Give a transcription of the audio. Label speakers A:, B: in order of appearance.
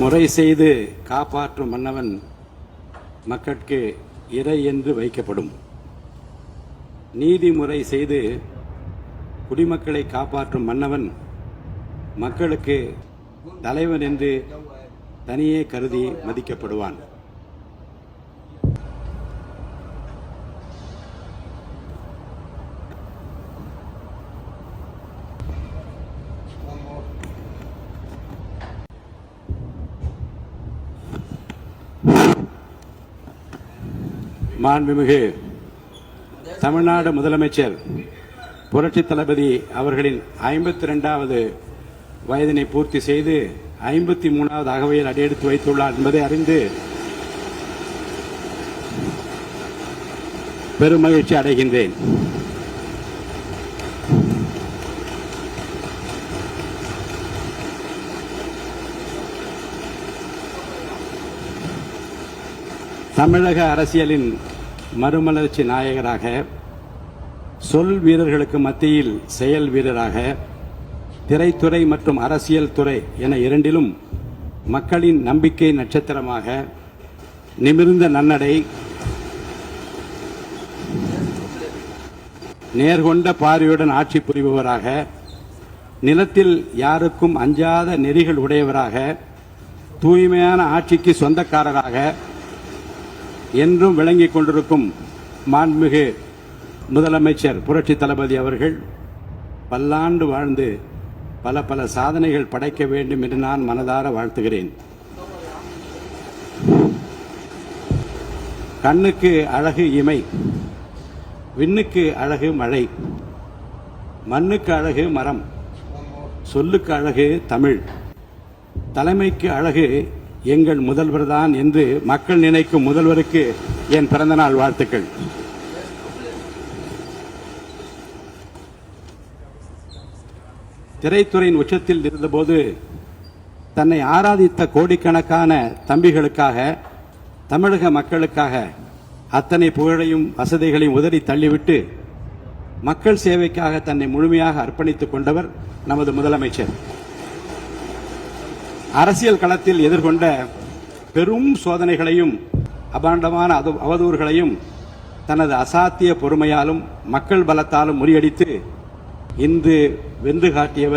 A: முறை செய்து காப்பாற்றும் மன்னவன் மக்கட்கு இறை என்று வைக்கப்படும். நீதிமுறை செய்து குடிமக்களை காப்பாற்றும் மன்னவன் மக்களுக்கு தலைவன் என்று தனியே கருதி மதிக்கப்படுவான். மாண்புமிகு தமிழ்நாடு முதலமைச்சர் புரட்சித் தளபதி அவர்களின் 52வது வயதினை பூர்த்தி செய்து 53வது அகவையில் அடியெடுத்து வைத்துள்ளார் என்பதை அறிந்து பெருமகிழ்ச்சி அடைகின்றேன். தமிழக அரசியலின் மறுமலர்ச்சி நாயகராக, சொல் வீரர்களுக்கு மத்தியில் செயல் வீரராக, திரைத்துறை மற்றும் அரசியல் துறை என இரண்டிலும் மக்களின் நம்பிக்கை நட்சத்திரமாக, நிமிர்ந்த நன்னடை, நேர்கொண்ட பார்வையுடன் ஆட்சி புரிபவராக, நிலத்தில் யாருக்கும் அஞ்சாத நெறிகள் உடையவராக, தூய்மையான ஆட்சிக்கு சொந்தக்காரராக என்றும் விளங்கிக் கொண்டிருக்கும் மாண்புமிகு முதலமைச்சர் புரட்சி தளபதி அவர்கள் பல்லாண்டு வாழ்ந்து பல பல சாதனைகள் படைக்க வேண்டும் என்று நான் மனதார வாழ்த்துகிறேன். கண்ணுக்கு அழகு இமை, விண்ணுக்கு அழகு மழை, மண்ணுக்கு அழகு மரம், சொல்லுக்கு அழகு தமிழ், தலைமைக்கு அழகு எங்கள் முதல்வர் தான் என்று மக்கள் நினைக்கும் முதல்வருக்கு என் பிறந்தநாள் வாழ்த்துக்கள். திரைத்துறையின் உச்சத்தில் இருந்தபோது தன்னை ஆராதித்த கோடிக்கணக்கான தம்பிகளுக்காக, தமிழக மக்களுக்காக அத்தனை புகழையும் வசதிகளையும் உதறி தள்ளிவிட்டு மக்கள் சேவைக்காக தன்னை முழுமையாக அர்ப்பணித்துக் கொண்டவர் நமது முதலமைச்சர். அரசியல் களத்தில் எதிர்கொண்ட பெரும் சோதனைகளையும் அபாண்டமான அவதூறுகளையும் தனது அசாத்திய பொறுமையாலும் மக்கள் பலத்தாலும் முறியடித்து இன்று வென்று காட்டியவர்